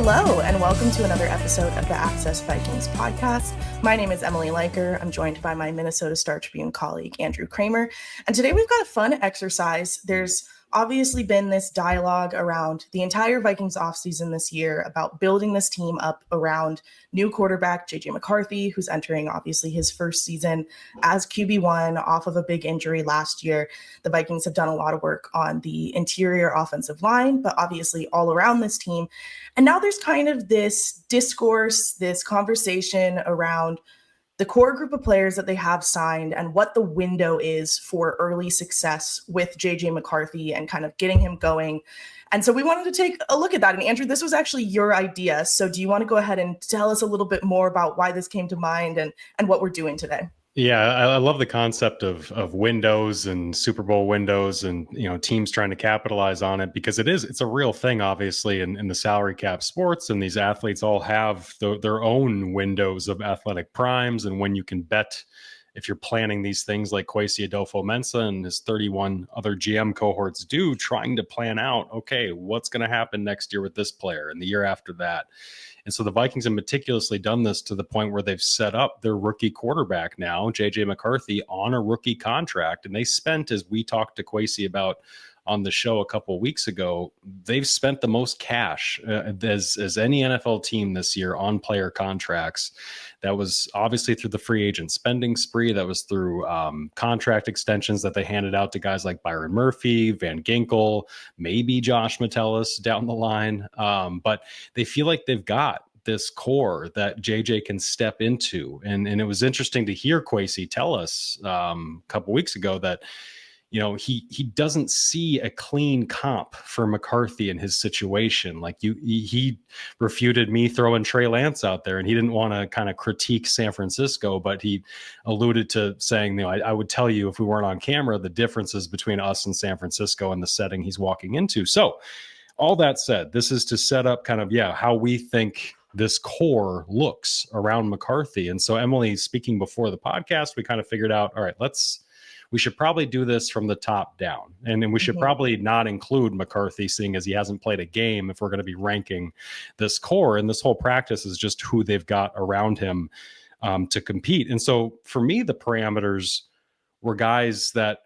Hello, and welcome to another episode of the Access Vikings podcast. My name is Emily Leiker. I'm joined by my Minnesota Star Tribune colleague, Andrew Krammer. And today we've got a fun exercise. There's obviously been this dialogue around the entire Vikings offseason this year about building this team up around new quarterback JJ McCarthy, who's entering obviously his first season as QB1 off of a big injury last year. The Vikings have done a lot of work on the interior offensive line, but obviously all around this team. And now there's kind of this discourse, this conversation around the core group of players that they have signed and what the window is for early success with JJ McCarthy and kind of getting him going. And so we wanted to take a look at that. And Andrew, this was actually your idea. So do you want to go ahead and tell us a little bit more about why this came to mind and what we're doing today? Yeah, I love the concept of windows and Super Bowl windows and, teams trying to capitalize on it because it's a real thing, obviously, in the salary cap sports. And these athletes all have their own windows of athletic primes and when you can bet if you're planning these things like Kwesi Adolfo-Mensah and his 31 other GM cohorts do, trying to plan out, okay, what's going to happen next year with this player and the year after that. And so the Vikings have meticulously done this to the point where they've set up their rookie quarterback now, JJ McCarthy, on a rookie contract. And they spent, as we talked to Kwesi about on the show a couple of weeks ago, they've spent the most cash as any NFL team this year on player contracts. That was obviously through the free agent spending spree. That was through contract extensions that they handed out to guys like Byron Murphy, Van Ginkel, maybe Josh Metellus down the line. But they feel like they've got this core that JJ can step into. And it was interesting to hear Kwesi tell us a couple weeks ago that he doesn't see a clean comp for McCarthy in his situation. Like he refuted me throwing Trey Lance out there, and he didn't want to kind of critique San Francisco, but he alluded to saying, I would tell you if we weren't on camera, the differences between us and San Francisco and the setting he's walking into. So all that said, this is to set up kind of, how we think this core looks around McCarthy. And so Emily, speaking before the podcast, we kind of figured out, all right, we should probably do this from the top down. And then we should probably not include McCarthy, seeing as he hasn't played a game, if we're going to be ranking this core. And this whole practice is just who they've got around him to compete. And so for me, the parameters were guys that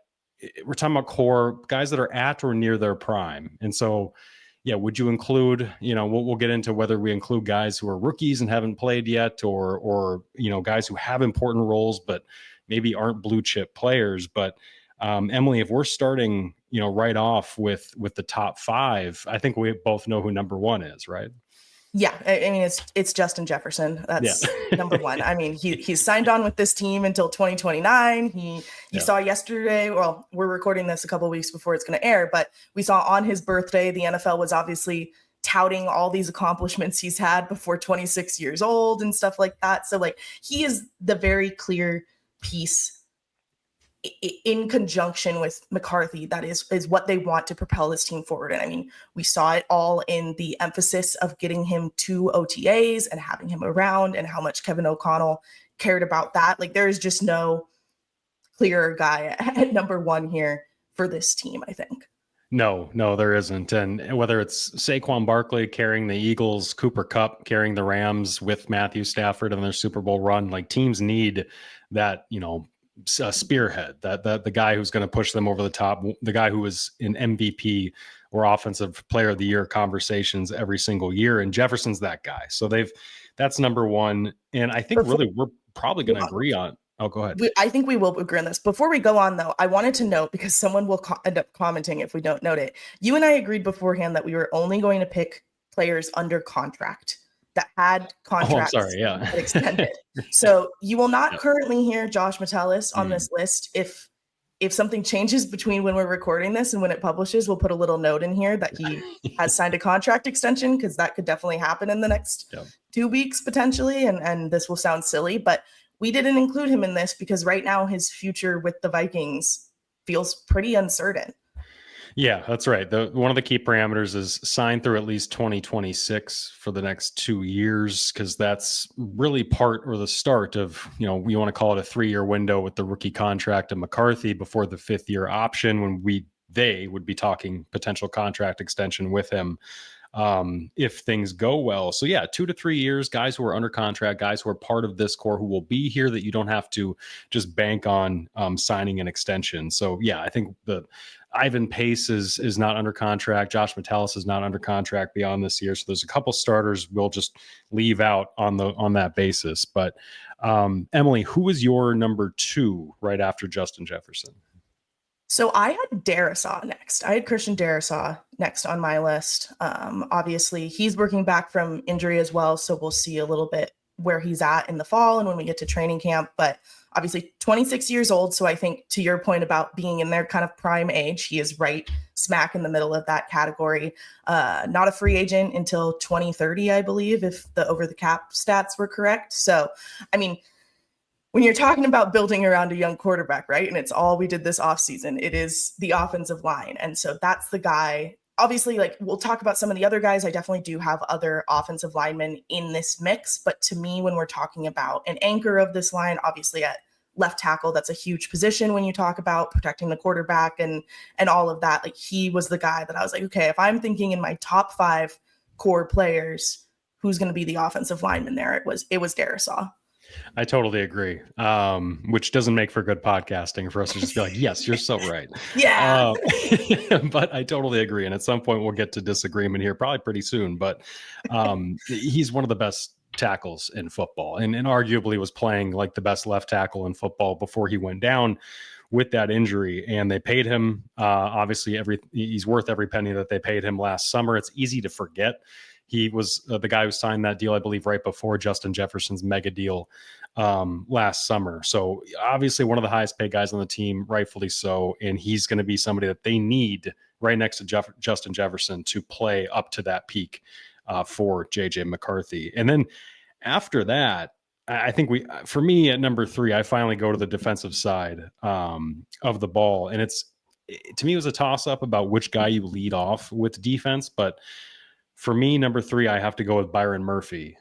we're talking about core, guys that are at or near their prime. And so, would you include, we'll get into whether we include guys who are rookies and haven't played yet or guys who have important roles, but maybe aren't blue chip players. But Emily, if we're starting, right off with the top five, I think we both know who number one is, right? Yeah, I mean, it's Justin Jefferson. That's number one. I mean, he's signed on with this team until 2029. You saw yesterday, well, we're recording this a couple of weeks before it's going to air, but we saw on his birthday, the NFL was obviously touting all these accomplishments he's had before 26 years old and stuff like that. So he is the very clear piece in conjunction with McCarthy that is what they want to propel this team forward. And I mean, we saw it all in the emphasis of getting him to OTAs and having him around and how much Kevin O'Connell cared about that. There is just no clearer guy at number one here for this team, I think. No, there isn't. And whether it's Saquon Barkley carrying the Eagles, Cooper Kupp carrying the Rams with Matthew Stafford in their Super Bowl run, teams need that, spearhead, that the guy who's going to push them over the top, the guy who was in MVP or offensive player of the year conversations every single year. And Jefferson's that guy. So that's number one. And I think really we're probably going to agree on. Oh, go ahead. I think we will agree on this. Before we go on, though, I wanted to note, because someone will end up commenting if we don't note it. You and I agreed beforehand that we were only going to pick players under contract that had contracts that extended. So you will not currently hear Josh Metellus on this list. If something changes between when we're recording this and when it publishes, we'll put a little note in here that he has signed a contract extension, because that could definitely happen in the next 2 weeks potentially. And this will sound silly, but we didn't include him in this because right now his future with the Vikings feels pretty uncertain. Yeah, that's right. One of the key parameters is sign through at least 2026 for the next 2 years, because that's really part or the start of, we want to call it a 3-year window with the rookie contract of McCarthy before the 5th year option, when they would be talking potential contract extension with him if things go well. So yeah, 2 to 3 years, guys who are under contract, guys who are part of this core who will be here that you don't have to just bank on signing an extension. So yeah, I think the Ivan Pace is not under contract. Josh Metellus is not under contract beyond this year. So there's a couple starters we'll just leave out on that basis. But Emily, who is your number 2 right after Justin Jefferson? So I had Darrisaw next. I had Christian Darrisaw next on my list. Obviously, he's working back from injury as well, so we'll see a little bit where he's at in the fall and when we get to training camp. But obviously, 26 years old, so I think to your point about being in their kind of prime age, he is right smack in the middle of that category. Not a free agent until 2030, I believe, if the over the cap stats were correct. So, I mean, when you're talking about building around a young quarterback, right? And it's all we did this offseason, it is the offensive line. And so that's the guy. Obviously, like we'll talk about some of the other guys. I definitely do have other offensive linemen in this mix. But to me, when we're talking about an anchor of this line, obviously at left tackle, that's a huge position when you talk about protecting the quarterback and all of that. Like he was the guy that I was like, okay, if I'm thinking in my top 5 core players, who's going to be the offensive lineman there? It was Darrisaw. I totally agree, which doesn't make for good podcasting for us to just be like, yes, you're so right. Yeah. But I totally agree. And at some point we'll get to disagreement here, probably pretty soon. But he's one of the best tackles in football and arguably was playing like the best left tackle in football before he went down with that injury. And they paid him, obviously, he's worth every penny that they paid him last summer. It's easy to forget. He was the guy who signed that deal, I believe, right before Justin Jefferson's mega deal last summer. So obviously one of the highest paid guys on the team, rightfully so. And he's going to be somebody that they need right next to Justin Jefferson to play up to that peak for JJ McCarthy. And then after that, I think for me at number 3, I finally go to the defensive side of the ball. And to me, it was a toss up about which guy you lead off with defense. But for me, number 3, I have to go with Byron Murphy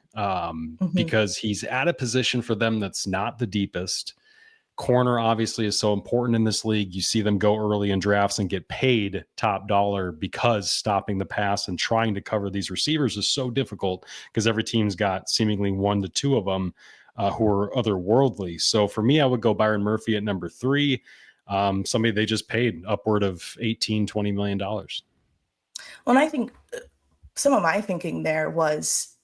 because he's at a position for them that's not the deepest. Corner obviously is so important in this league. You see them go early in drafts and get paid top dollar because stopping the pass and trying to cover these receivers is so difficult because every team's got seemingly 1 to 2 of them who are otherworldly. So for me, I would go Byron Murphy at number 3, somebody they just paid upward of $18-20 million. Well, and I think some of my thinking there was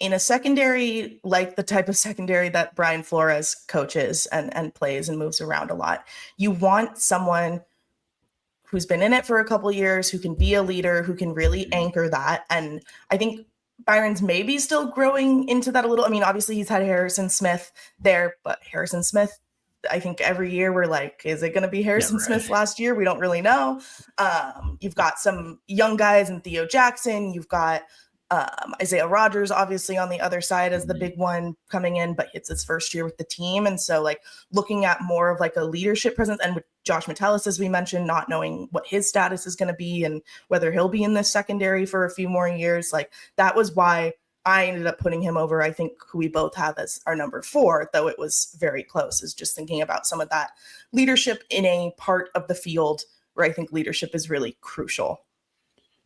in a secondary, like the type of secondary that Brian Flores coaches and plays and moves around a lot. You want someone who's been in it for a couple of years, who can be a leader, who can really anchor that. And I think Byron's maybe still growing into that a little. I mean, obviously he's had Harrison Smith there, but Harrison Smith, I think every year we're like, is it going to be Harrison Smith's last year? We don't really know. You've got some young guys in Theo Jackson. You've got Isaiah Rodgers, obviously, on the other side as the big one coming in, but it's his first year with the team. And so, like, looking at more of like a leadership presence, and with Josh Metellus, as we mentioned, not knowing what his status is going to be and whether he'll be in this secondary for a few more years, like, that was why I ended up putting him over, I think, who we both have as our number 4, though it was very close, is just thinking about some of that leadership in a part of the field where I think leadership is really crucial.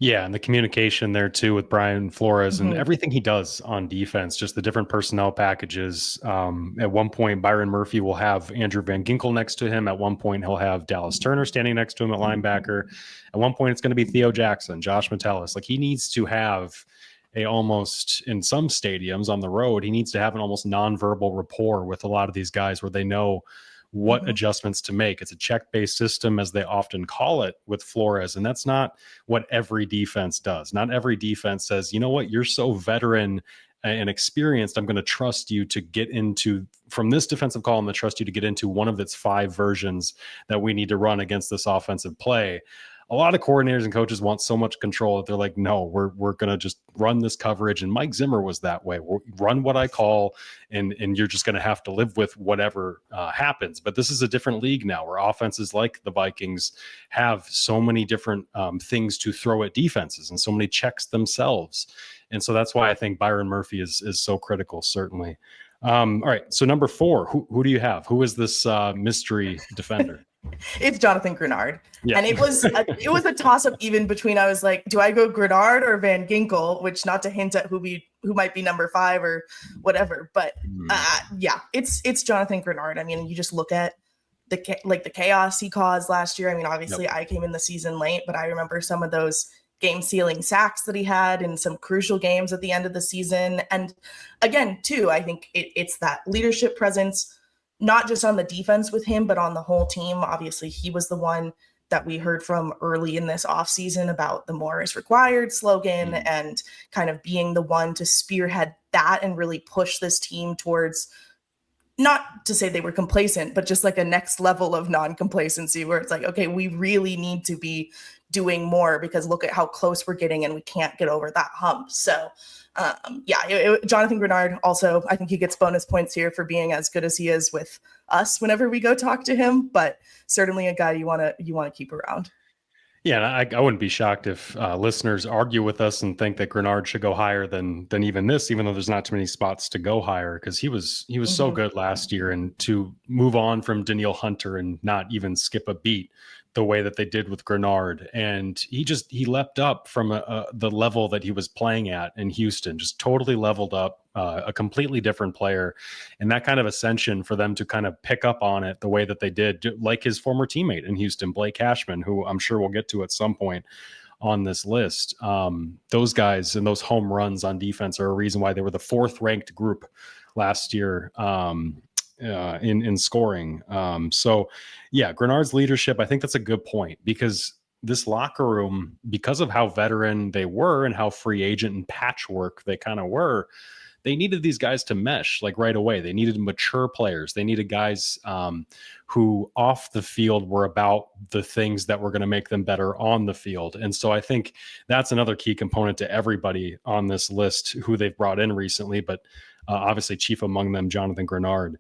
Yeah, and the communication there too with Brian Flores and everything he does on defense, just the different personnel packages. At one point, Byron Murphy will have Andrew Van Ginkel next to him. At one point, he'll have Dallas Turner standing next to him at linebacker. At one point, it's going to be Theo Jackson, Josh Metellus. Like, he needs to have almost, in some stadiums on the road, he needs to have an almost nonverbal rapport with a lot of these guys where they know what adjustments to make. It's a check-based system, as they often call it with Flores. And that's not what every defense does. Not every defense says, you know what, you're so veteran and experienced, I'm going to trust you to get into, from this defensive call, I'm going to trust you to get into one of its 5 versions that we need to run against this offensive play. A lot of coordinators and coaches want so much control that they're like, no, we're going to just run this coverage. And Mike Zimmer was that way. We'll run what I call, and you're just going to have to live with whatever happens. But this is a different league now, where offenses like the Vikings have so many different things to throw at defenses and so many checks themselves. And so that's why I think Byron Murphy is so critical, certainly. All right, so number 4, who do you have? Who is this mystery defender? It's Jonathan Grenard. Yeah. And it was a toss up even between, I was like, do I go Grenard or Van Ginkel? Which, not to hint at who might be number 5 or whatever, but yeah, it's Jonathan Grenard. I mean, you just look at the chaos he caused last year. I mean, obviously I came in the season late, but I remember some of those game sealing sacks that he had in some crucial games at the end of the season. And again, too, I think it's that leadership presence, not just on the defense with him, but on the whole team. Obviously, he was the one that we heard from early in this offseason about the more is required slogan and kind of being the one to spearhead that and really push this team towards, not to say they were complacent, but just like a next level of non-complacency where it's like, okay, we really need to be doing more because look at how close we're getting and we can't get over that hump. So Jonathan Grenard also, I think he gets bonus points here for being as good as he is with us whenever we go talk to him, but certainly a guy you want to keep around. Yeah, and I wouldn't be shocked if listeners argue with us and think that Grenard should go higher than even this, even though there's not too many spots to go higher, because he was so good last year, and to move on from Danielle Hunter and not even skip a beat the way that they did with Grenard, and he leapt up from the level that he was playing at in Houston, just totally leveled up, a completely different player, and that kind of ascension for them to kind of pick up on it the way that they did, like his former teammate in Houston, Blake Cashman, who I'm sure we'll get to at some point on this list. Those guys and those home runs on defense are a reason why they were the 4th ranked group last year in scoring. So yeah, Grenard's leadership, I think that's a good point, because this locker room, because of how veteran they were and how free agent and patchwork they kind of were, they needed these guys to mesh like right away. They needed mature players. They needed guys who off the field were about the things that were going to make them better on the field. And so I think that's another key component to everybody on this list who they've brought in recently, but obviously chief among them, Jonathan Grenard.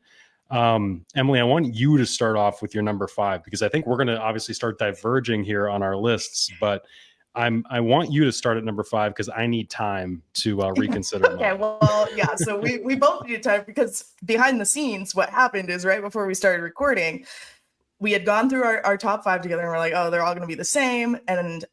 Emily, I want you to start off with your number 5, because I think we're going to obviously start diverging here on our lists, but I want you to start at number 5 because I need time to reconsider. Okay, well, yeah. So we both need time, because behind the scenes, what happened is right before we started recording, we had gone through our top 5 together, and we're like, oh, they're all going to be the same. And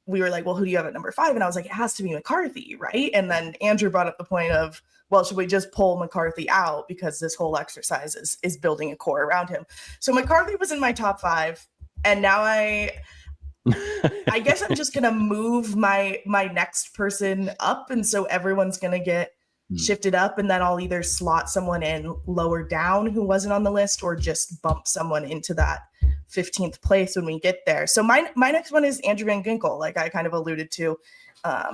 we were like, well, who do you have at number 5? And I was like, it has to be McCarthy, right? And then Andrew brought up the point of, well, should we just pull McCarthy out because this whole exercise is building a core around him? So McCarthy was in my top 5, and now I guess I'm just gonna move my next person up, and so everyone's gonna get shifted up, and then I'll either slot someone in lower down who wasn't on the list, or just bump someone into that 15th place when we get there. So my next one is Andrew Van Ginkel, like I kind of alluded to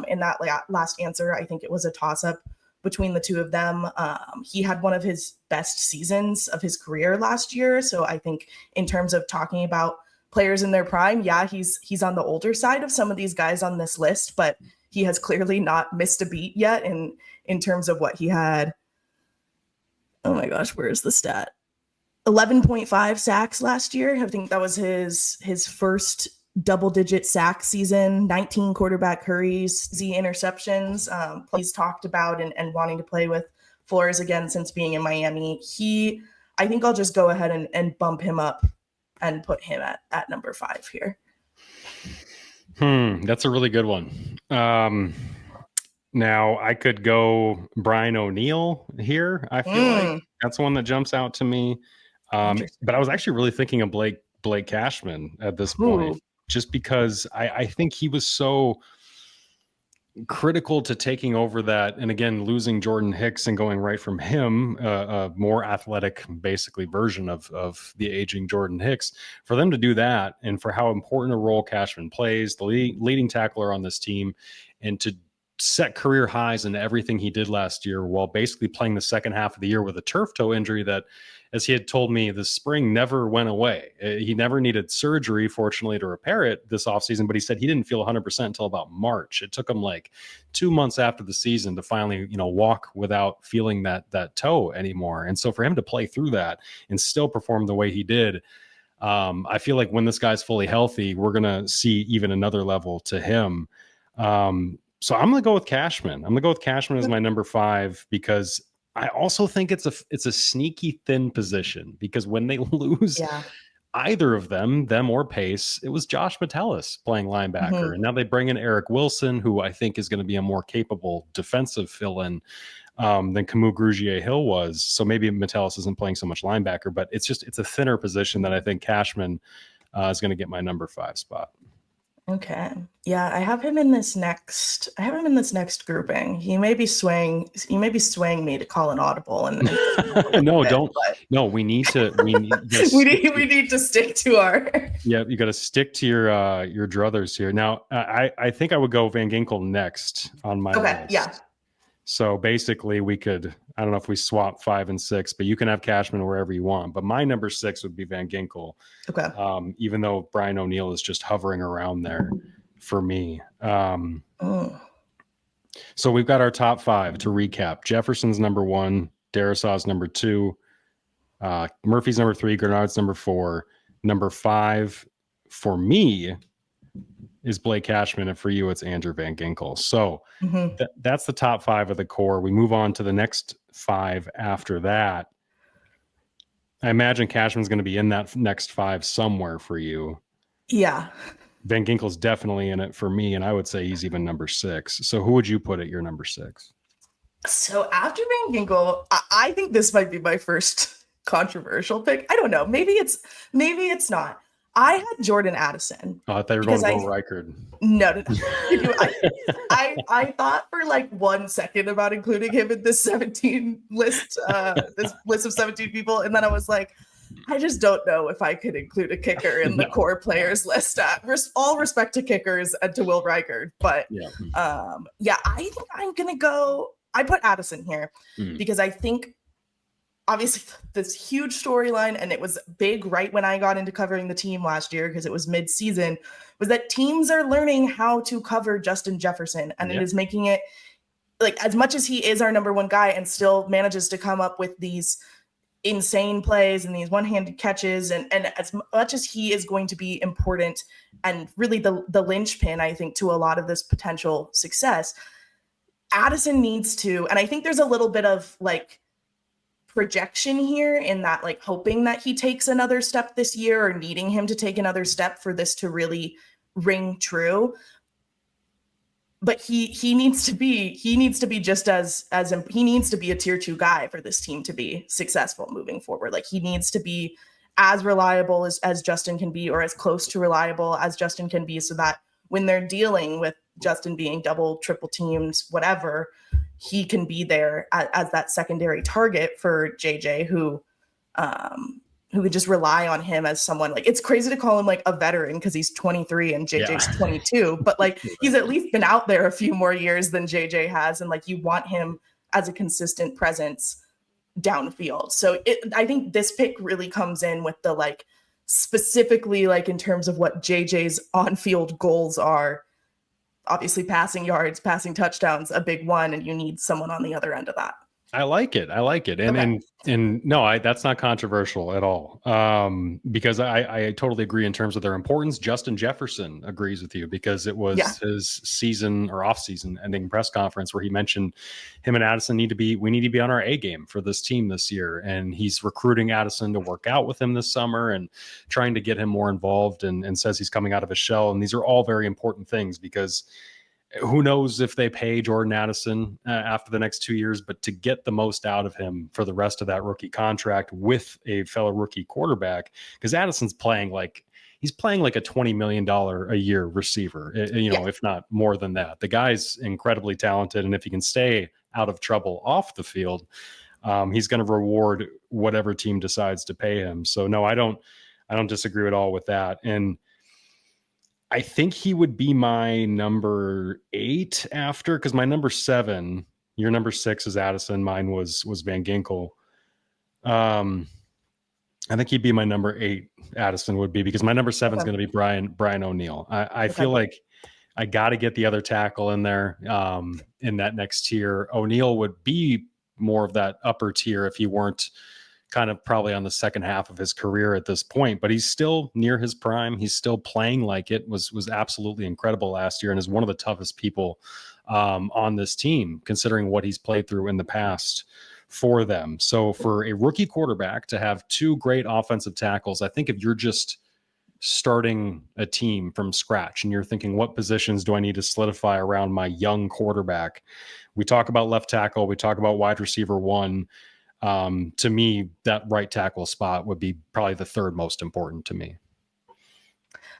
in that last answer. I think it was a toss-up between the two of them. He had one of his best seasons of his career last year, so I think in terms of talking about players in their prime, yeah, he's on the older side of some of these guys on this list, but he has clearly not missed a beat yet in terms of what he had. Oh my gosh, where is the stat? 11.5 sacks last year. I think that was his first double-digit sack season. 19 quarterback hurries, Z interceptions. He's talked about and wanting to play with Flores again since being in Miami. I think I'll just go ahead and bump him up and put him at number 5 here. That's a really good one. Now I could go Brian O'Neill here. I feel like that's one that jumps out to me. But I was actually really thinking of Blake Cashman at this point, just because I think he was so critical to taking over that, and again losing Jordan Hicks and going right from him, a more athletic basically version of the aging Jordan Hicks, for them to do that, and for how important a role Cashman plays, the leading tackler on this team, and to set career highs in everything he did last year while basically playing the second half of the year with a turf toe injury that, as he had told me, the spring never went away. He never needed surgery, fortunately, to repair it this offseason, but he said he didn't feel 100% until about March. It took him like 2 months after the season to finally, walk without feeling that toe anymore. And so for him to play through that and still perform the way he did, I feel like when this guy's fully healthy, we're going to see even another level to him. So I'm going to go with Cashman. I'm going to go with Cashman as my number 5, because I also think it's a sneaky thin position, because when they lose either of them or Pace, it was Josh Metellus playing linebacker. And now they bring in Eric Wilson, who I think is going to be a more capable defensive fill-in than Camus Grugier-Hill was. So maybe Metellus isn't playing so much linebacker, but it's a thinner position that I think Cashman is going to get my number 5 spot. Okay. Yeah, I have him in this next grouping. He may be swaying me to call an audible and no, don't. But... No, we need to we need to stick to our Yeah, you got to stick to your druthers here. Now, I think I would go Van Ginkel next on my list. Yeah. So basically we could, I don't know if we swap 5 and 6, but you can have Cashman wherever you want. But my number 6 would be Van Ginkel. Okay. Even though Brian O'Neill is just hovering around there for me. So we've got our top 5 to recap. Jefferson's number 1, Darrisaw's number 2, Murphy's number 3, Grenard's number 4. Number 5 for me is Blake Cashman, and for you it's Andrew Van Ginkel. So that's the top 5 of the core. We move on to the next 5 after that. I imagine Cashman's going to be in that next 5 somewhere for you. Yeah. Van Ginkel's definitely in it for me, and I would say he's even number 6. So who would you put at your number 6? So after Van Ginkel, I think this might be my first controversial pick. I don't know. Maybe it's not. I had Jordan Addison. Oh, I thought you were going to go Reichard. No. I thought for like 1 second about including him in this 17 list, this list of 17 people, and then I was like, I just don't know if I could include a kicker in the core players list. All respect to kickers and to Will Reichard, but I think I'm gonna go. I put Addison here because I think, obviously, this huge storyline, and it was big right when I got into covering the team last year because it was mid-season, was that teams are learning how to cover Justin Jefferson, and it is making it, like, as much as he is our number 1 guy and still manages to come up with these insane plays and these one-handed catches, and as much as he is going to be important and really the linchpin, I think, to a lot of this potential success, Addison needs to, and I think there's a little bit of like projection here in that, like, hoping that he takes another step this year or needing him to take another step for this to really ring true. But he needs to be just as he needs to be a tier 2 guy for this team to be successful moving forward. Like, he needs to be as reliable as Justin can be, or as close to reliable as Justin can be, so that when they're dealing with Justin being double, triple teams, whatever, he can be there as that secondary target for JJ, who could just rely on him as someone. Like, it's crazy to call him like a veteran because he's 23 and JJ's 22, but like, he's at least been out there a few more years than JJ has. And like, you want him as a consistent presence downfield. So I think this pick really comes in with the, like, specifically, like, in terms of what JJ's on-field goals are. Obviously, passing yards, passing touchdowns, a big one, and you need someone on the other end of that. I like it. And no, that's not controversial at all. Because I totally agree in terms of their importance. Justin Jefferson agrees with you because it was his season or off-season ending press conference where he mentioned him and Addison we need to be on our A game for this team this year. And he's recruiting Addison to work out with him this summer and trying to get him more involved, and says he's coming out of his shell. And these are all very important things because who knows if they pay Jordan Addison after the next 2 years, but to get the most out of him for the rest of that rookie contract with a fellow rookie quarterback, because Addison's playing like a $20 million a year receiver, if not more than that. The guy's incredibly talented. And if he can stay out of trouble off the field, he's going to reward whatever team decides to pay him. So no, I don't disagree at all with that. And I think he would be my number 8 after, because my number 7, your number 6 is Addison. Mine was Van Ginkel. I think he'd be my number 8. Addison would be, because my number 7 is going to be Brian O'Neill. I feel like I got to get the other tackle in there in that next tier. O'Neill would be more of that upper tier if he weren't kind of probably on the second half of his career at this point, but he's still near his prime. He's still playing like it. Was absolutely incredible last year and is one of the toughest people on this team, considering what he's played through in the past for them. So for a rookie quarterback to have two great offensive tackles, I think if you're just starting a team from scratch and you're thinking, what positions do I need to solidify around my young quarterback? We talk about left tackle, we talk about wide receiver one. To me, that right tackle spot would be probably the third most important to me.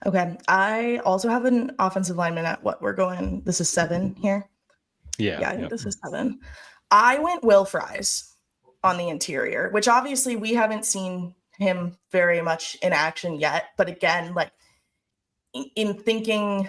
Okay. I also have an offensive lineman at what we're going. This is 7 here. Yeah. I think this is 7. I went Will Fries on the interior, which obviously we haven't seen him very much in action yet. But again, like in thinking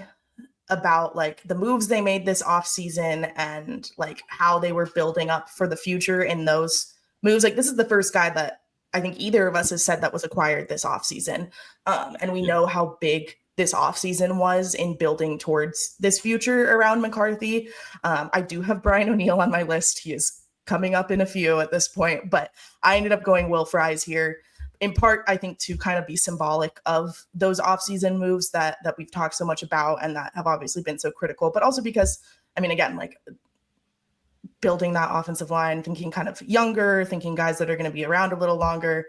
about like the moves they made this offseason and like how they were building up for the future in those moves, like this is the first guy that I think either of us has said that was acquired this offseason. And we know how big this offseason was in building towards this future around McCarthy. I do have Brian O'Neill on my list. He is coming up in a few at this point, but I ended up going Will Fries here, in part, I think, to kind of be symbolic of those offseason moves that we've talked so much about and that have obviously been so critical, but also because, I mean, again, like building that offensive line, thinking kind of younger, thinking guys that are going to be around a little longer.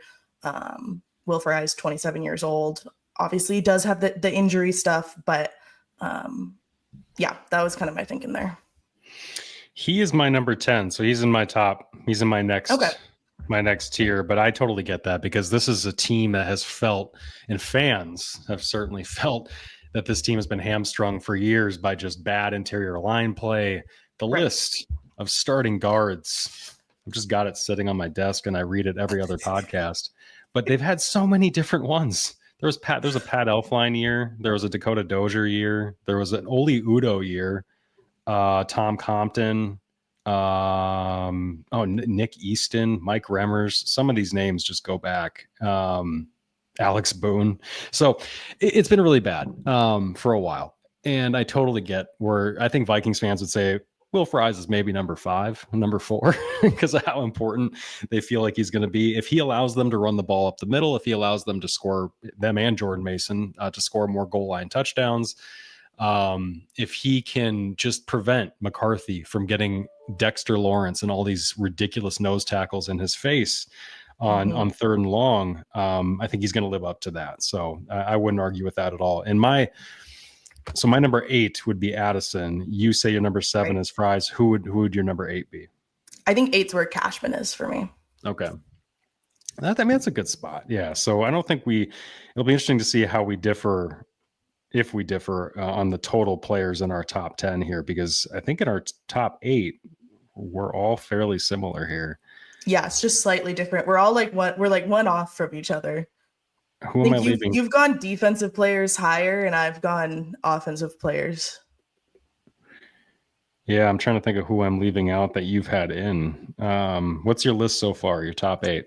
Will Fries, 27 years old, obviously does have the injury stuff, but yeah, that was kind of my thinking there. He is my number 10, so he's in my top. He's in my next. Okay. My next tier, but I totally get that because this is a team that has felt, and fans have certainly felt, that this team has been hamstrung for years by just bad interior line play. The list of starting guards, I've just got it sitting on my desk and I read it every other podcast, but they've had so many different ones. There's a Pat Elflein year. There was a Dakota Dozier year. There was an Oli Udo year. Tom Compton. Nick Easton, Mike Remmers. Some of these names just go back. Alex Boone. So it's been really bad for a while. And I totally get where I think Vikings fans would say Will Fries is maybe number 5, number 4, because of how important they feel like he's going to be. If he allows them to run the ball up the middle, if he allows them to score, them and Jordan Mason, to score more goal line touchdowns, if he can just prevent McCarthy from getting Dexter Lawrence and all these ridiculous nose tackles in his face on third and long, I think he's going to live up to that. So I wouldn't argue with that at all. And my number 8 would be Addison. You say your number 7 is Fries. Who would your number 8 be? I think 8's where Cashman is for me. Okay. I mean, that's a good spot. Yeah. So I don't think it'll be interesting to see how we differ, if we differ on the total players in our top 10 here, because I think in our top 8, we're all fairly similar here. Yeah, it's just slightly different. We're all like one off from each other. Who am I leaving? You've gone defensive players higher, and I've gone offensive players. Yeah, I'm trying to think of who I'm leaving out that you've had in. What's your list so far? Your top 8?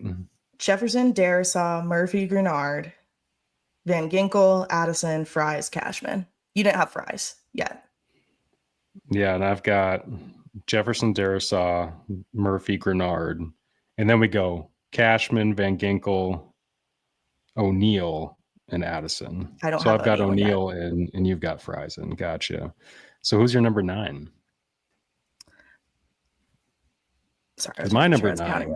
Jefferson, Darisaw, Murphy, Grenard, Van Ginkel, Addison, Fries, Cashman. You didn't have Fries yet. Yeah, and I've got Jefferson, Darisaw, Murphy, Grenard, and then we go Cashman, Van Ginkel, O'Neill, and Addison. I've got O'Neill and you've got Fries in. Gotcha. So who's your number 9? Sorry, my number 9.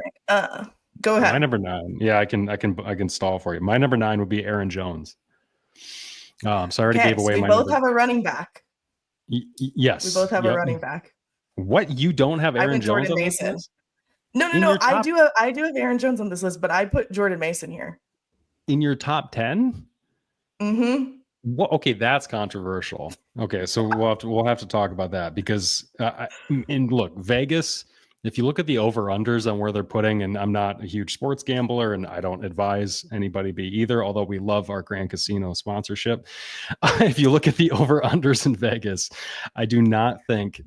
Go ahead. My number 9. Yeah, I can stall for you. My number 9 would be Aaron Jones. So I already gave away my. We both have a running back. Yes, we both have a running back. What, you don't have Aaron Jones on this list? No. I do have Aaron Jones on this list, but I put Jordan Mason here. In your top 10? Mm-hmm. Well, okay, that's controversial. Okay, so we'll have to talk about that because and look, Vegas, if you look at the over-unders on where they're putting, and I'm not a huge sports gambler and I don't advise anybody be either, although we love our Grand Casino sponsorship. If you look at the over-unders in Vegas, I do not think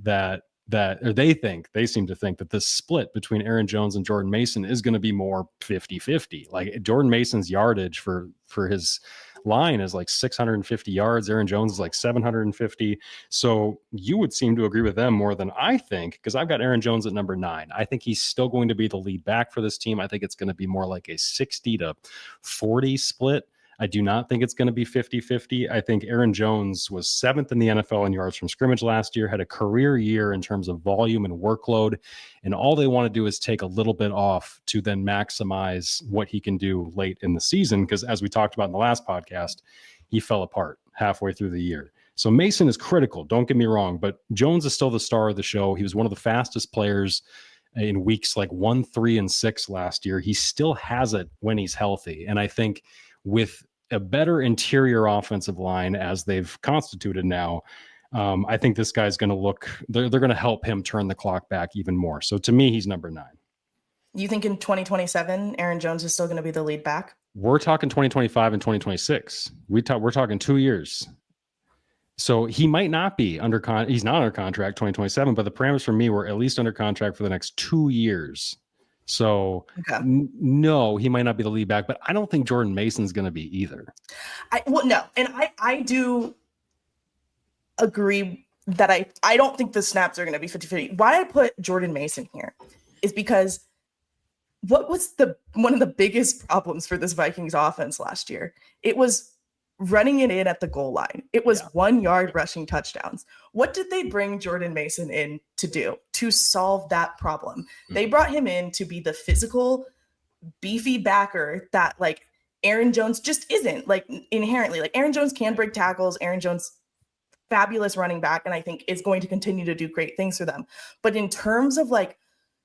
they seem to think that this split between Aaron Jones and Jordan Mason is going to be more 50-50. Like Jordan Mason's yardage for his line is like 650 yards. Aaron Jones is like 750. So you would seem to agree with them more than I think, because I've got Aaron Jones at number 9. I think he's still going to be the lead back for this team. I think it's going to be more like a 60-40 split. I do not think it's going to be 50-50. I think Aaron Jones was 7th in the NFL in yards from scrimmage last year, had a career year in terms of volume and workload, and all they want to do is take a little bit off to then maximize what he can do late in the season, because as we talked about in the last podcast, he fell apart halfway through the year. So Mason is critical, don't get me wrong, but Jones is still the star of the show. He was one of the fastest players in weeks like 1, 3, and 6 last year. He still has it when he's healthy. And I think with a better interior offensive line as they've constituted now, I think this guy's going to they're going to help him turn the clock back even more. So to me, he's number 9. You think in 2027, Aaron Jones is still going to be the lead back? We're talking 2025 and 2026. We're talking 2 years. So he might not be he's not under contract 2027, but the parameters for me were at least under contract for the next 2 years. So okay. No, he might not be the lead back, but I don't think Jordan Mason's going to be either. No. And I do agree that I don't think the snaps are going to be 50-50. Why I put Jordan Mason here is because what was one of the biggest problems for this Vikings offense last year? It was running it in at the goal line. It was 1 yard rushing touchdowns. What did they bring Jordan Mason in to do to solve that problem? They brought him in to be the physical, beefy backer that like Aaron Jones just isn't, like inherently. Like Aaron Jones can break tackles. Aaron Jones, fabulous running back, and I think is going to continue to do great things for them. But in terms of like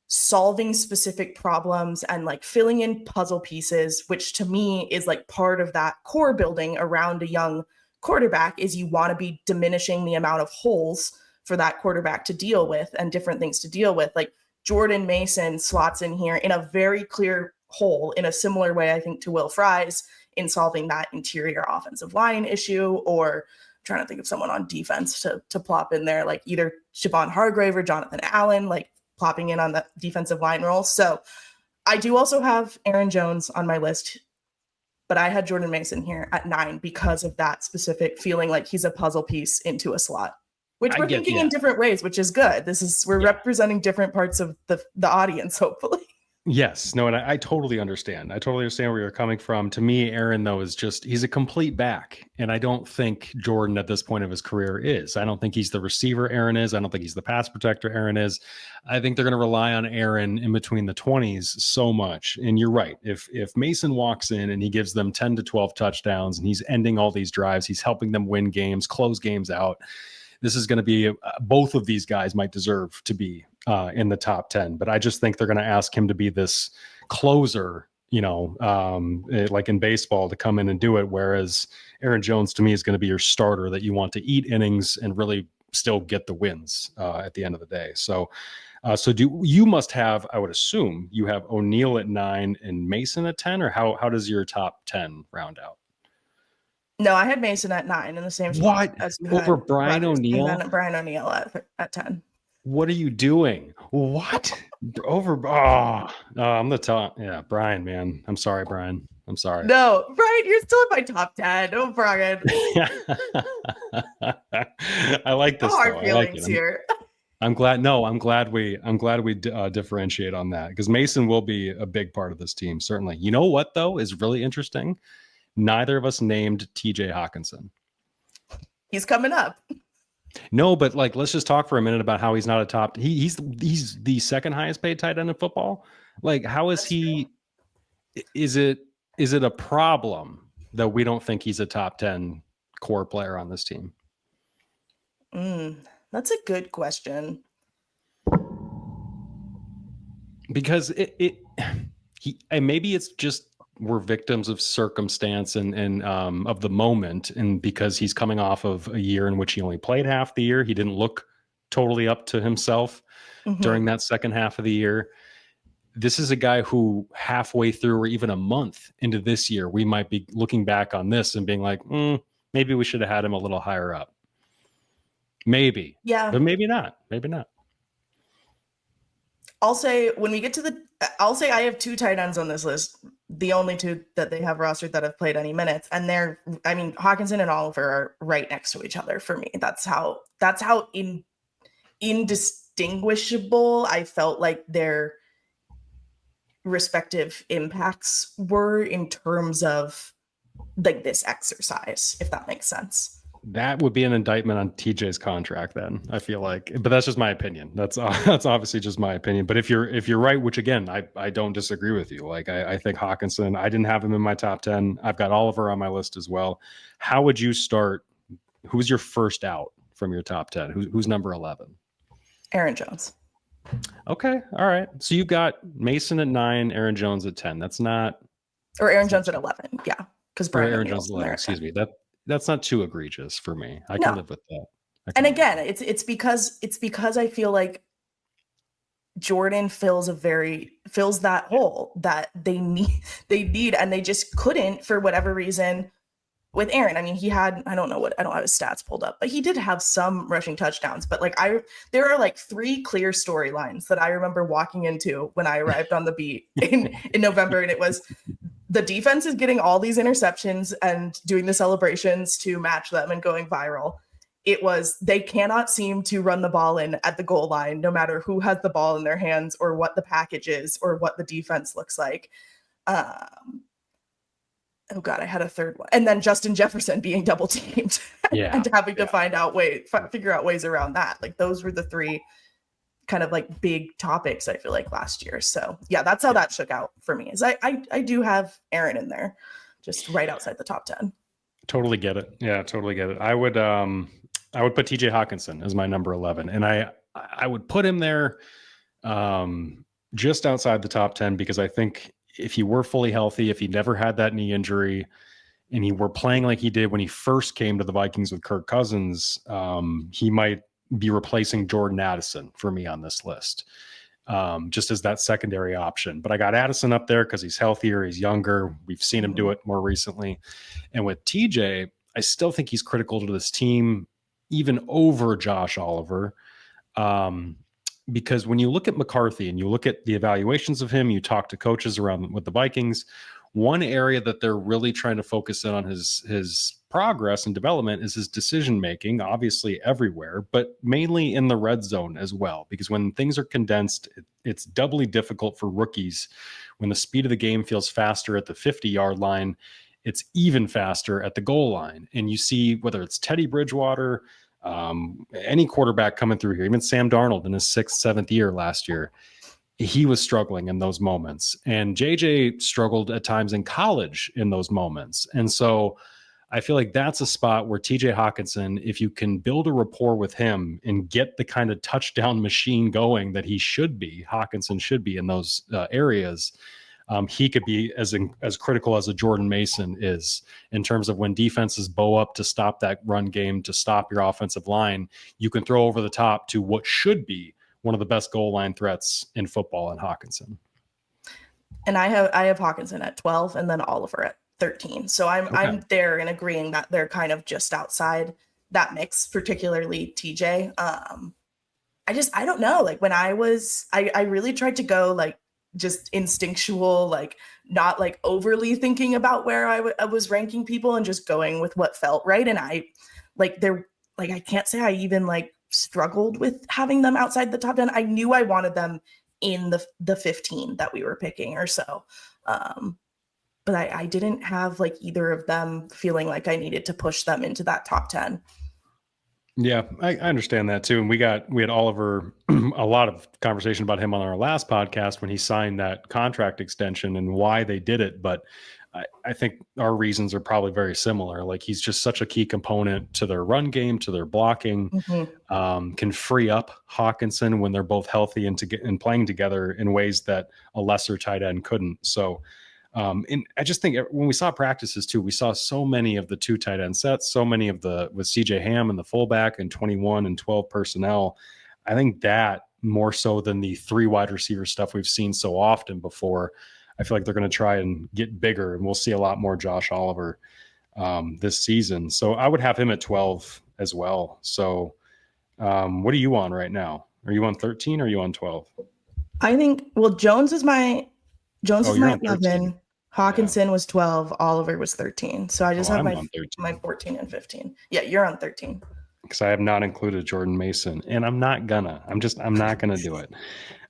solving specific problems and like filling in puzzle pieces, which to me is like part of that core building around a young quarterback, is you want to be diminishing the amount of holes for that quarterback to deal with and different things to deal with. Like Jordan Mason slots in here in a very clear hole in a similar way, I think, to Will Fries in solving that interior offensive line issue, or trying to think of someone on defense to plop in there, like either Siobhan Hargrave or Jonathan Allen, like plopping in on the defensive line role. So I do also have Aaron Jones on my list, but I had Jordan Mason here at 9 because of that specific feeling like he's a puzzle piece into a slot, which we're thinking in different ways, which is good. We're representing different parts of the audience, hopefully. Yes, no, and I totally understand. I totally understand where you're coming from. To me, Aaron, though, he's a complete back. And I don't think Jordan at this point of his career is. I don't think he's the receiver Aaron is. I don't think he's the pass protector Aaron is. I think they're going to rely on Aaron in between the 20s so much. And you're right. If Mason walks in and he gives them 10 to 12 touchdowns and he's ending all these drives, he's helping them win games, close games out, this is going to be both of these guys might deserve to be in the top 10, but I just think they're going to ask him to be this closer, like in baseball, to come in and do it. Whereas Aaron Jones to me is going to be your starter that you want to eat innings and really still get the wins at the end of the day. So you must have, I would assume you have O'Neal at 9 and Mason at 10, or how does your top 10 round out? No, I had Mason at 9 in the same spot as you over had Brian O'Neal. And then Brian O'Neal at 10. What are you doing? What? I'm the top. Yeah, Brian, man. I'm sorry, Brian. I'm sorry. No, Brian, you're still in my top 10. Oh, Brian. I like this. No hard feelings here. I'm glad we differentiate on that, because Mason will be a big part of this team, certainly. You know what, though, is really interesting? Neither of us named TJ Hawkinson. He's coming up. No, but like, let's just talk for a minute about how he's not a top. He's the second highest paid tight end in football. Like, how is he? Is it a problem that we don't think he's a top 10 core player on this team? That's a good question. Because maybe it's just we're victims of circumstance and of the moment, and because he's coming off of a year in which he only played half the year, he didn't look totally up to himself during that second half of the year. This is a guy who halfway through or even a month into this year, we might be looking back on this and being like, maybe we should have had him a little higher up. Maybe. Yeah. But maybe not. Maybe not. I'll say when we get to I have 2 tight ends on this list, the only 2 that they have rostered that have played any minutes. And Hawkinson and Oliver are right next to each other for me. That's how indistinguishable I felt like their respective impacts were in terms of like this exercise, if that makes sense. That would be an indictment on TJ's contract then, I feel like. But that's just my opinion. That's obviously just my opinion. But if you're right, which again, I don't disagree with you. Like I think Hawkinson, I didn't have him in my top 10. I've got Oliver on my list as well. How would you start? Who's your first out from your top 10? Who's number 11? Aaron Jones. Okay. All right. So you got Mason at 9, Aaron Jones at 10. That's not, or Aaron Jones at 11. Yeah. Because Brian Aaron Jones 11, excuse me. That's not too egregious for me. I can live with that. And again, it's because I feel like Jordan fills that hole that they need, and they just couldn't for whatever reason with Aaron. I mean, he had, I don't have his stats pulled up, but he did have some rushing touchdowns. But like there are like 3 clear storylines that I remember walking into when I arrived on the beat in November, and it was the defense is getting all these interceptions and doing the celebrations to match them and going viral. It was they cannot seem to run the ball in at the goal line, no matter who has the ball in their hands or what the package is or what the defense looks like. Oh God, I had a third one. And then Justin Jefferson being double teamed and having to figure out ways around that. Like those were the 3 kind of like big topics I feel like last year. So yeah, that's how that shook out for me. Is I do have Aaron in there, just right outside the top 10. Totally get it. Yeah, totally get it. I would put TJ Hawkinson as my number 11, and I would put him there just outside the top 10, because I think if he were fully healthy, if he never had that knee injury, and he were playing like he did when he first came to the Vikings with Kirk Cousins, he might be replacing Jordan Addison for me on this list, just as that secondary option. But I got Addison up there because he's healthier, he's younger. We've seen him do it more recently. And with TJ, I still think he's critical to this team, even over Josh Oliver. Because when you look at McCarthy and you look at the evaluations of him, you talk to coaches around with the Vikings, one area that they're really trying to focus in on his progress and development is his decision making, obviously everywhere, but mainly in the red zone as well. Because when things are condensed, it's doubly difficult for rookies. When the speed of the game feels faster at the 50-yard line, it's even faster at the goal line. And you see whether it's Teddy Bridgewater, any quarterback coming through here, even Sam Darnold in his 6th, 7th year last year, he was struggling in those moments. And JJ struggled at times in college in those moments. And so I feel like that's a spot where TJ Hawkinson, if you can build a rapport with him and get the kind of touchdown machine going that Hawkinson should be in those areas, he could be as critical as a Jordan Mason is in terms of when defenses bow up to stop that run game, to stop your offensive line. You can throw over the top to what should be one of the best goal line threats in football in Hawkinson. And I have Hawkinson at 12 and then Oliver at 13. So I'm there in agreeing that they're kind of just outside that mix, particularly TJ. I don't know. Like when I really tried to go like just instinctual, like not like overly thinking about where I was ranking people and just going with what felt right. And I can't say I even like struggled with having them outside the top 10. I knew I wanted them in the 15 that we were picking or so. But I didn't have like either of them feeling like I needed to push them into that top 10. Yeah, I understand that too. And we had Oliver, a lot of conversation about him on our last podcast when he signed that contract extension and why they did it. But I think our reasons are probably very similar. Like he's just such a key component to their run game, to their blocking, can free up Hawkinson when they're both healthy and playing together in ways that a lesser tight end couldn't. So, and I just think when we saw practices too, we saw so many of the 2 tight end sets, so many of with CJ Ham and the fullback and 21 and 12 personnel. I think that more so than the 3 wide receiver stuff we've seen so often before. I feel like they're going to try and get bigger, and we'll see a lot more Josh Oliver this season. So I would have him at 12 as well. So what are you on right now? Are you on 13 or are you on 12? I think, Jones is my 11. Hawkinson was 12. Oliver was 13. So I just have my 14 and 15. Yeah, you're on 13. Because I have not included Jordan Mason, and I'm not gonna do it.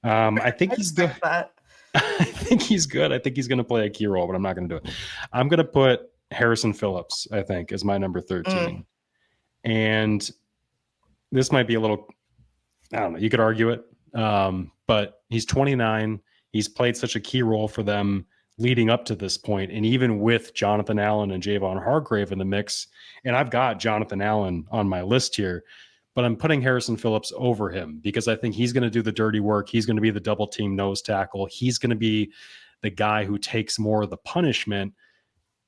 I think he's good. I think he's good. I think he's going to play a key role, but I'm not going to do it. I'm going to put Harrison Phillips, I think, is my number 13. Mm, And this might be a little, I don't know, you could argue it. But he's 29. He's played such a key role for them leading up to this point. And even with Jonathan Allen and Javon Hargrave in the mix, and I've got Jonathan Allen on my list here, but I'm putting Harrison Phillips over him because I think he's going to do the dirty work. He's going to be the double team nose tackle. He's going to be the guy who takes more of the punishment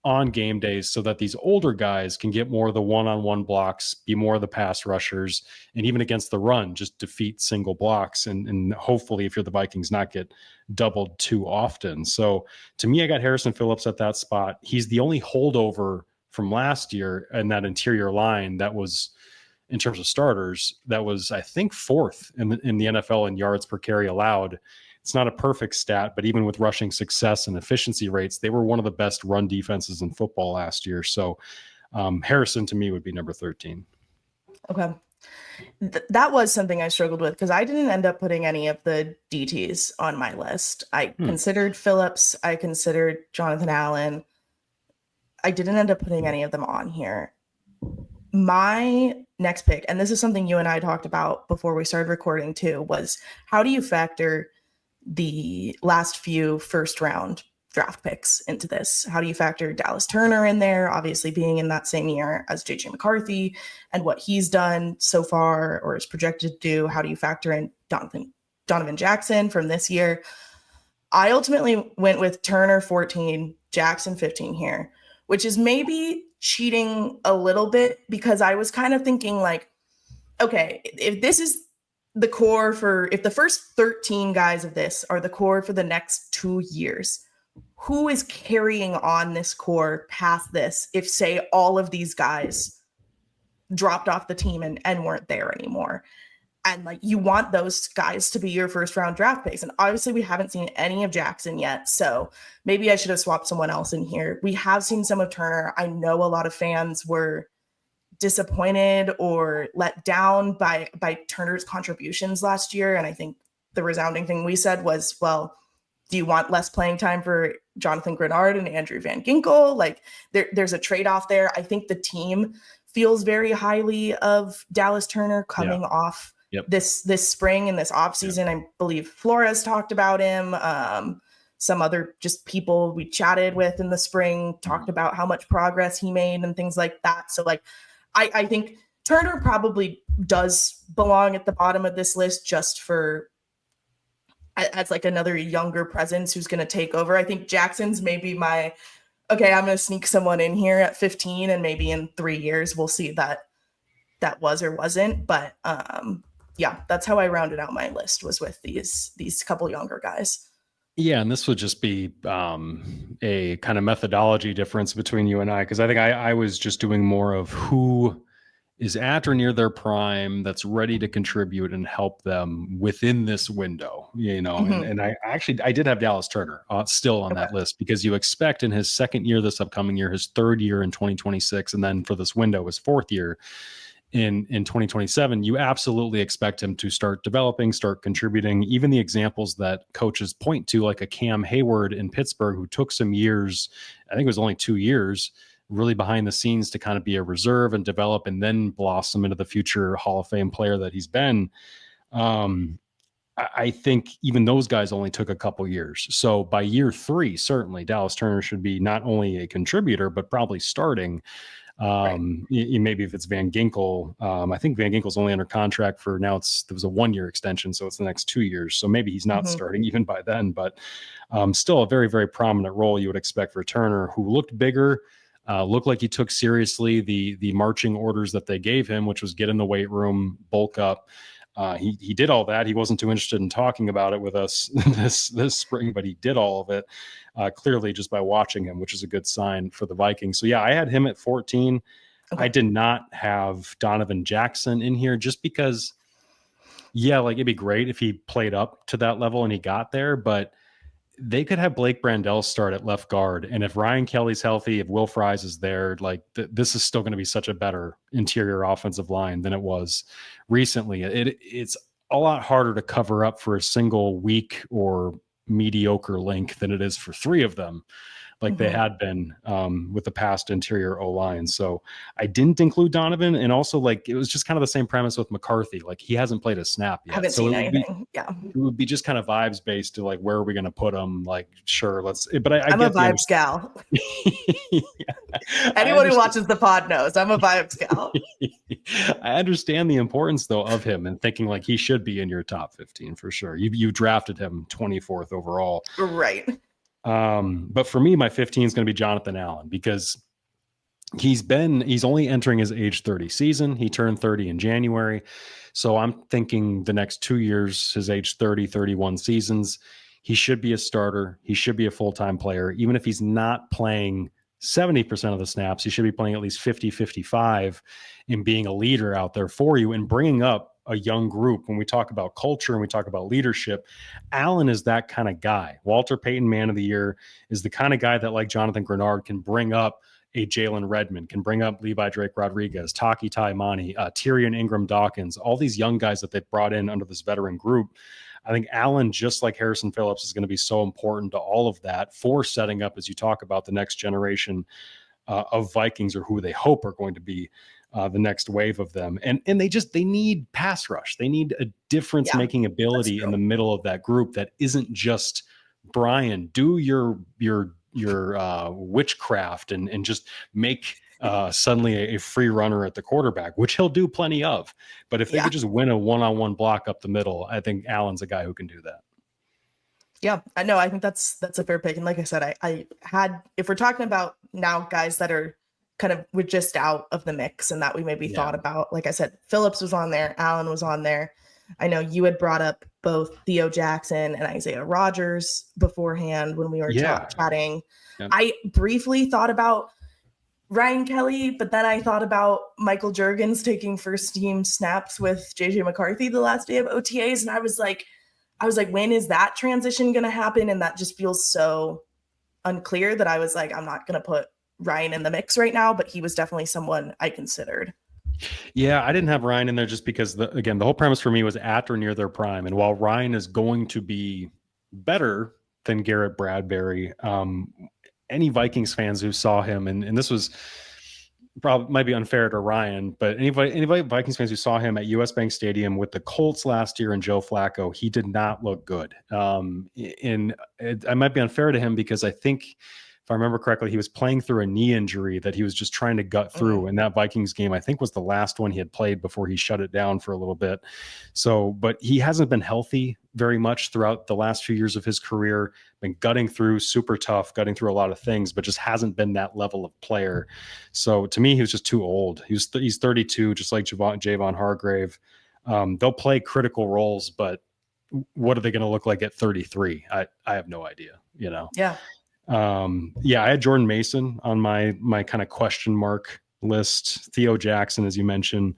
on game days so that these older guys can get more of the one-on-one blocks, be more of the pass rushers, and even against the run, just defeat single blocks. And hopefully, if you're the Vikings, not get doubled too often. So to me, I got Harrison Phillips at that spot. He's the only holdover from last year in that interior line that was, in terms of starters, that was, I think, fourth in the NFL in yards per carry allowed. It's not a perfect stat, but even with rushing success and efficiency rates, they were one of the best run defenses in football last year. So Harrison to me would be number 13. okay. That was something I struggled with because I didn't end up putting any of the DTs on my list. I considered Phillips. I considered Jonathan Allen. I didn't end up putting any of them on here. My next pick, and this is something you and I talked about before we started recording too, was how do you factor the last few first round draft picks into this? How do you factor Dallas Turner in there, obviously being in that same year as JJ McCarthy and what he's done so far or is projected to do? How do you factor in Donovan Jackson from this year? I ultimately went with Turner 14, Jackson 15 here, which is maybe cheating a little bit because I was kind of thinking like, okay, if this is the core for, if the first 13 guys of this are the core for the next 2 years, who is carrying on this core past this if, say, all of these guys dropped off the team and weren't there anymore? And like, you want those guys to be your first round draft picks. And obviously we haven't seen any of Jackson yet. So maybe I should have swapped someone else in here. We have seen some of Turner. I know a lot of fans were disappointed or let down by Turner's contributions last year. And I think the resounding thing we said was, well, do you want less playing time for Jonathan Grenard and Andrew Van Ginkel? Like there's a trade-off there. I think the team feels very highly of Dallas Turner coming off this spring and this offseason. I believe Flores talked about him. Some other just people we chatted with in the spring talked about how much progress he made and things like that. So like, I think Turner probably does belong at the bottom of this list just for as like another younger presence who's going to take over. I think Jackson's maybe my, okay, I'm going to sneak someone in here at 15 and maybe in 3 years we'll see that was or wasn't. But yeah, that's how I rounded out my list, was with these couple younger guys. Yeah, and this would just be a kind of methodology difference between you and I, because I think I was just doing more of who is at or near their prime that's ready to contribute and help them within this window, and I did have Dallas Turner still on that list, because you expect in his second year this upcoming year, his third year in 2026, and then for this window, his fourth year in 2027, you absolutely expect him to start developing, start contributing. Even the examples that coaches point to, like a Cam Hayward in Pittsburgh, who took some years, I think it was only 2 years, really behind the scenes to kind of be a reserve and develop and then blossom into the future Hall of Fame player that he's been. I think even those guys only took a couple years. So by year 3, certainly Dallas Turner should be not only a contributor, but probably starting. Right. Maybe if it's Van Ginkel, I think Van Ginkel's only under contract for now. There was a 1-year extension, so it's the next 2 years. So maybe he's not starting even by then, but still a very, very prominent role you would expect for Turner, who looked bigger, looked like he took seriously the marching orders that they gave him, which was get in the weight room, bulk up. He did all that. He wasn't too interested in talking about it with us this spring, but he did all of it clearly just by watching him, which is a good sign for the Vikings. So yeah, I had him at 14. Okay. I did not have Donovan Jackson in here just because, like it'd be great if he played up to that level and he got there, but they could have Blake Brandel start at left guard. And if Ryan Kelly's healthy, if Will Fries is there, like this is still going to be such a better interior offensive line than it was recently. It's a lot harder to cover up for a single weak or mediocre link than it is for 3 of them. like they had been with the past interior O-line. So I didn't include Donovan. And also, like, it was just kind of the same premise with McCarthy. Like, he hasn't played a snap yet. Haven't So seen it would be, anything. Yeah. it would be just kind of vibes based to like, where are we going to put him? Like, sure, let's, but I I'm a get the vibes gal. yeah, I Anyone who understand. watches the pod knows I'm a vibes gal. I understand the importance though of him and thinking like he should be in your top 15 for sure. You drafted him 24th overall. Right. But for me, my 15 is going to be Jonathan Allen because he's only entering his age 30 season. He turned 30 in January. So I'm thinking the next 2 years, his age 30, 31 seasons, he should be a starter. He should be a full-time player. Even if he's not playing 70% of the snaps, he should be playing at least 50, 55 and being a leader out there for you and bringing up a young group. When we talk about culture and we talk about leadership, Allen is that kind of guy. Walter Payton, Man of the Year, is the kind of guy that, like Jonathan Grenard, can bring up a Jalen Redmond, can bring up Levi Drake Rodriguez, Taki Taimani, Tyrion Ingram Dawkins, all these young guys that they've brought in under this veteran group. I think Allen, just like Harrison Phillips, is going to be so important to all of that for setting up, as you talk about, the next generation of Vikings, or who they hope are going to be the next wave of them. And they need pass rush. They need a difference making ability in the middle of that group that isn't just Brian, do your witchcraft and just make suddenly a free runner at the quarterback, which he'll do plenty of. But if they could just win a one-on-one block up the middle, I think Allen's a guy who can do that. Yeah, I know. I think that's a fair pick. And like I said, I had, if we're talking about now guys that are kind of, we're just out of the mix and that we maybe thought about, like I said, Phillips was on there, Allen was on there. I know you had brought up both Theo Jackson and Isaiah Rodgers beforehand when we were chatting. Yep. I briefly thought about Ryan Kelly, but then I thought about Michael Juergens taking first team snaps with JJ McCarthy the last day of OTAs. And I was like, when is that transition going to happen? And that just feels so unclear that I was like, I'm not going to put Ryan in the mix right now, but he was definitely someone I considered. Yeah, I didn't have Ryan in there just because, the whole premise for me was at or near their prime. And while Ryan is going to be better than Garrett Bradbury, any Vikings fans who saw him, and this was probably might be unfair to Ryan, but anybody Vikings fans who saw him at US Bank Stadium with the Colts last year and Joe Flacco, he did not look good. I might be unfair to him because I think, if I remember correctly, he was playing through a knee injury that he was just trying to gut through. And that Vikings game, I think, was the last one he had played before he shut it down for a little bit. So, but he hasn't been healthy very much throughout the last few years of his career, been gutting through, super tough, gutting through a lot of things, but just hasn't been that level of player. So to me, he was just too old. He's 32, just like Javon Hargrave. They'll play critical roles, but what are they going to look like at 33? I have no idea, Yeah. I had Jordan Mason on my kind of question mark list. Theo Jackson, as you mentioned.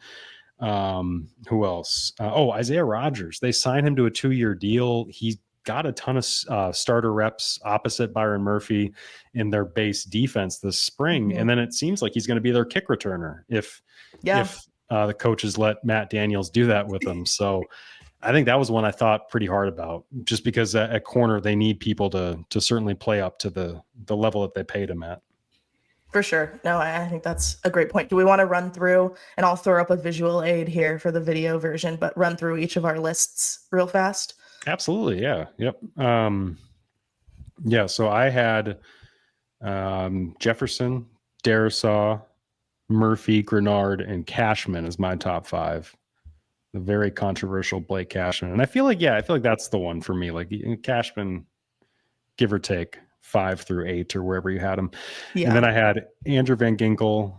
Who else? Isaiah Rodgers. They signed him to a 2-year deal. He got a ton of starter reps opposite Byron Murphy in their base defense this spring. And then it seems like he's going to be their kick returner if the coaches let Matt Daniels do that with them. So I think that was one I thought pretty hard about, just because at corner they need people to certainly play up to the level that they paid him at. For sure. No, I think that's a great point. Do we want to run through, and I'll throw up a visual aid here for the video version, but run through each of our lists real fast? Absolutely. Yeah. Yep. So I had Jefferson, Darisaw, Murphy, Grenard, and Cashman as my top 5. The very controversial Blake Cashman. And I feel like that's the one for me. Like Cashman, give or take 5 through 8 or wherever you had him. Yeah. And then I had Andrew Van Ginkel,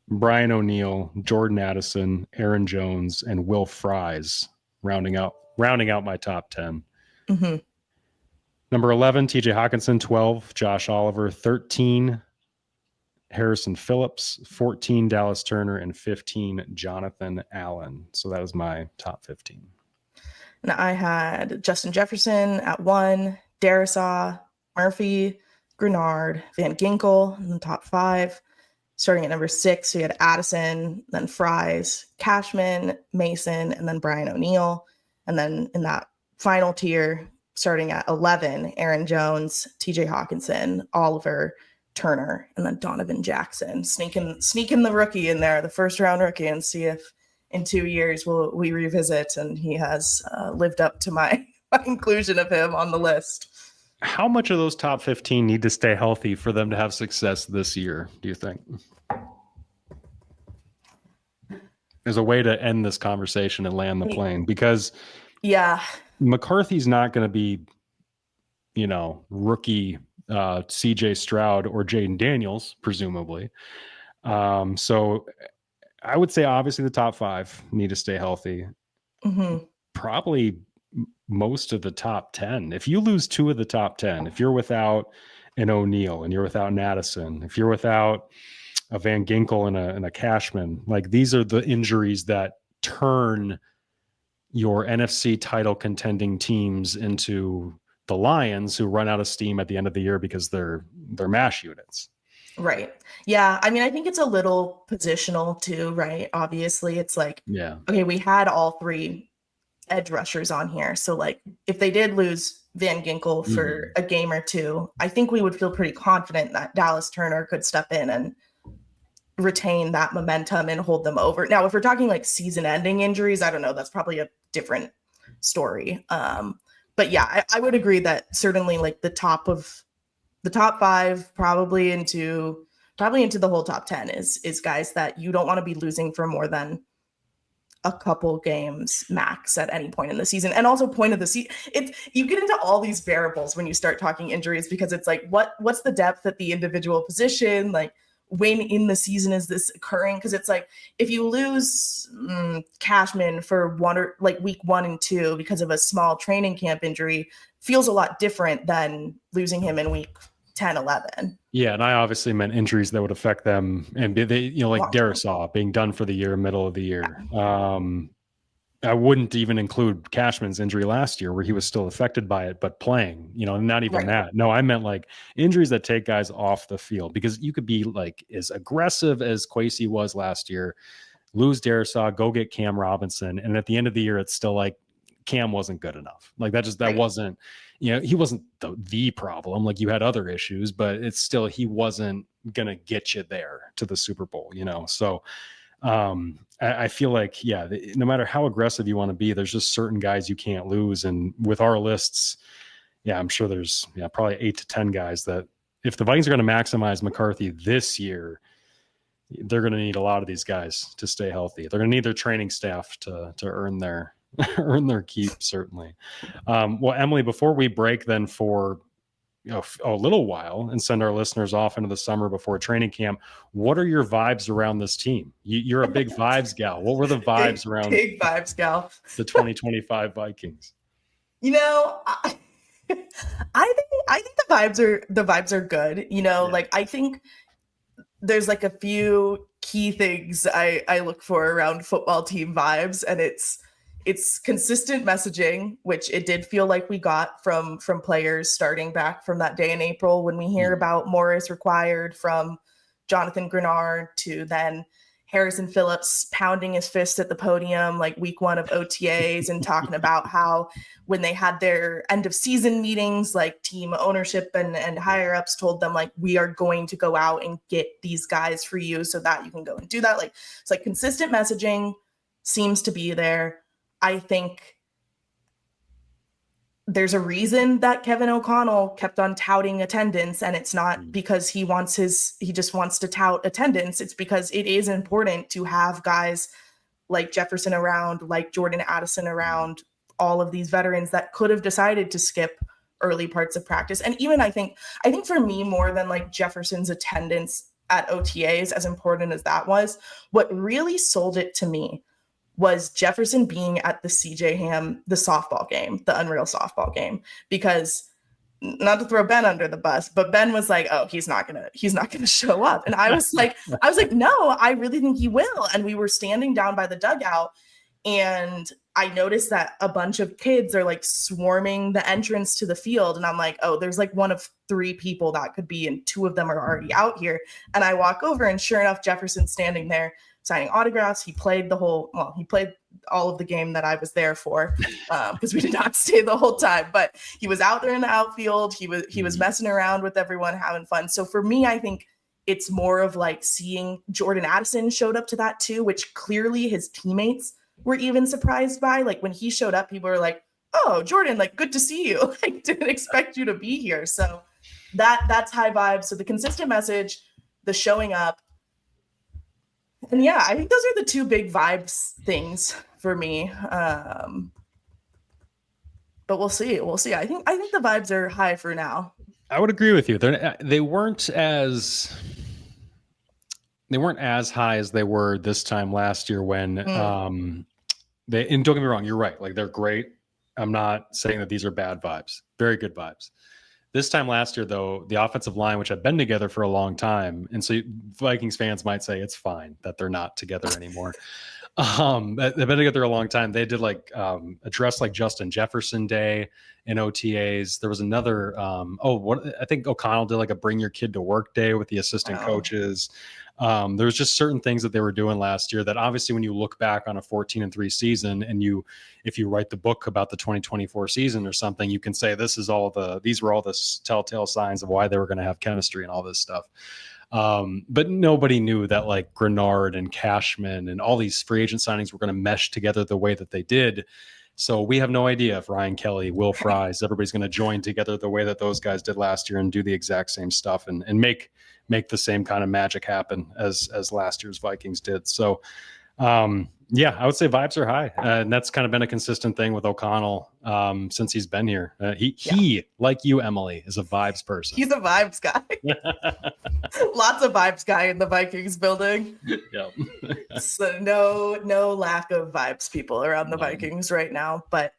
Brian O'Neill, Jordan Addison, Aaron Jones, and Will Fries rounding out my top 10. Mm-hmm. Number 11, TJ Hawkinson. 12, Josh Oliver. 13, Harrison Phillips. 14, Dallas Turner. And 15, Jonathan Allen. So that was my top 15. And I had Justin Jefferson at 1, Darisaw, Murphy, Grenard, Van Ginkel in the top 5. Starting at number 6, we had Addison, then Fries, Cashman, Mason, and then Brian O'Neill. And then in that final tier, starting at 11, Aaron Jones, TJ Hawkinson, Oliver, Turner, and then Donovan Jackson. Sneaking the rookie in there, the first round rookie, and see if in 2 years we revisit and he has lived up to my inclusion of him on the list. How much of those top 15 need to stay healthy for them to have success this year, do you think? There's a way to end this conversation and land the plane, because McCarthy's not going to be, rookie CJ Stroud or Jaden Daniels, presumably. So I would say obviously the top 5 need to stay healthy. Mm-hmm. Probably most of the top 10. If you lose 2 of the top 10, if you're without an O'Neal and you're without an Addison, if you're without a Van Ginkel and a Cashman, like these are the injuries that turn your NFC title contending teams into the Lions, who run out of steam at the end of the year because they're MASH units. Right. Yeah. I mean, I think it's a little positional too, right? Obviously, it's like, okay, we had all 3 edge rushers on here. So like if they did lose Van Ginkel for a game or 2, I think we would feel pretty confident that Dallas Turner could step in and retain that momentum and hold them over. Now, if we're talking like season ending injuries, I don't know, that's probably a different story. But yeah, I would agree that certainly like the top 5, probably into the whole top 10 is guys that you don't want to be losing for more than a couple games max at any point in the season. And also point of the season, you get into all these variables when you start talking injuries, because it's like, what's the depth at the individual position? Like when in the season is this occurring? Because it's like, if you lose Cashman for week 1 and 2 because of a small training camp injury, feels a lot different than losing him in week 10, 11. Yeah, and I obviously meant injuries that would affect them, and they, like Darisaw being done for the year, middle of the year. I wouldn't even include Cashman's injury last year, where he was still affected by it, but playing. Not even that. No, I meant like injuries that take guys off the field, because you could be like as aggressive as Kwesi was last year, lose Darisaw, go get Cam Robinson, and at the end of the year, it's still like Cam wasn't good enough. Like that wasn't. He wasn't the problem. Like you had other issues, but it's still, he wasn't going to get you there to the Super Bowl, So I feel like, no matter how aggressive you want to be, there's just certain guys you can't lose. And with our lists, I'm sure there's probably 8 to 10 guys that if the Vikings are going to maximize McCarthy this year, they're going to need a lot of these guys to stay healthy. They're going to need their training staff to earn their keep, certainly. Well, Emily, before we break then for a little while and send our listeners off into the summer before training camp, what are your vibes around this team? You're a big vibes gal. What were the vibes around big vibes gal, the 2025 Vikings? I think the vibes are good. Like I think there's like a few key things I look for around football team vibes, and it's consistent messaging, which it did feel like we got from players starting back from that day in April when we hear about Morris required, from Jonathan Grenard to then Harrison Phillips pounding his fist at the podium like week 1 of OTAs and talking about how when they had their end of season meetings, like team ownership and higher ups told them like, we are going to go out and get these guys for you so that you can go and do that. Like it's like consistent messaging seems to be there. I think there's a reason that Kevin O'Connell kept on touting attendance, and it's not because he just wants to tout attendance. It's because it is important to have guys like Jefferson around, like Jordan Addison around, all of these veterans that could have decided to skip early parts of practice. And even I think for me, more than like Jefferson's attendance at OTAs, as important as that was, what really sold it to me was Jefferson being at the CJ Ham, the softball game, the Unreal softball game, because not to throw Ben under the bus, but Ben was like, oh, he's not gonna show up. And I was like, no, I really think he will. And we were standing down by the dugout, and I noticed that a bunch of kids are like swarming the entrance to the field. And I'm like, oh, there's like one of 3 people that could be, and 2 of them are already out here. And I walk over, and sure enough, Jefferson's standing there signing autographs. He played all of the game that I was there for, because we did not stay the whole time. But he was out there in the outfield. He was messing around with everyone, having fun. So for me, I think it's more of like seeing Jordan Addison showed up to that too, which clearly his teammates were even surprised by. Like when he showed up, people were like, "Oh, Jordan, like good to see you. Like didn't expect you to be here." So that's high vibes. So the consistent message, the showing up, and yeah, I think those are the two big vibes things for me. But we'll see. I think the vibes are high for now. I would agree with you. They weren't as high as they were this time last year when and don't get me wrong, you're right. Like they're great. I'm not saying that these are bad vibes. Very good vibes. This time last year, though, the offensive line, which had been together for a long time, and so Vikings fans might say it's fine that they're not together anymore. They've been together a long time. They did like a dress like Justin Jefferson Day in OTAs. There was another. I think O'Connell did like a Bring Your Kid to Work Day with the assistant coaches. There was just certain things that they were doing last year that obviously when you look back on a 14-3 season and if you write the book about the 2024 season or something, you can say these were all the telltale signs of why they were going to have chemistry and all this stuff. But nobody knew that like Grenard and Cashman and all these free agent signings were going to mesh together the way that they did. So we have no idea if Ryan Kelly, Will Fries, everybody's going to join together the way that those guys did last year and do the exact same stuff and make the same kind of magic happen as last year's Vikings did. So, yeah, I would say vibes are high. And that's kind of been a consistent thing with O'Connell since he's been here. He, like you, Emily, is a vibes person. He's a vibes guy. Lots of vibes guy in the Vikings building. Yeah. So no lack of vibes people around the Vikings right now. But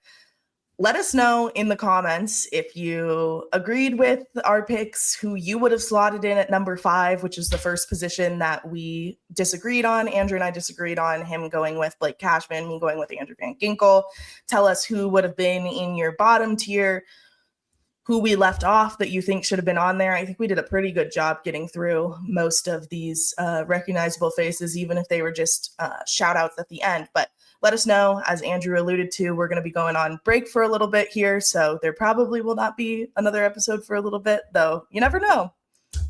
let us know in the comments if you agreed with our picks, who you would have slotted in at number 5, which is the first position that we disagreed on. Andrew and I disagreed on, him going with Blake Cashman, me going with Andrew Van Ginkel. Tell us who would have been in your bottom tier, who we left off that you think should have been on there. I think we did a pretty good job getting through most of these recognizable faces, even if they were just shout outs at the end. But let us know. As Andrew alluded to, we're going to be going on break for a little bit here, so there probably will not be another episode for a little bit, though you never know.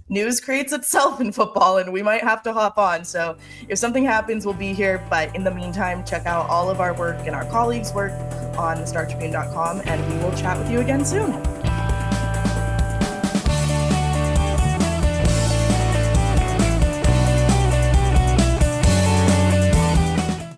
News creates itself in football, and we might have to hop on. So if something happens, we'll be here. But in the meantime, check out all of our work and our colleagues' work on thestartribune.com, and we will chat with you again soon.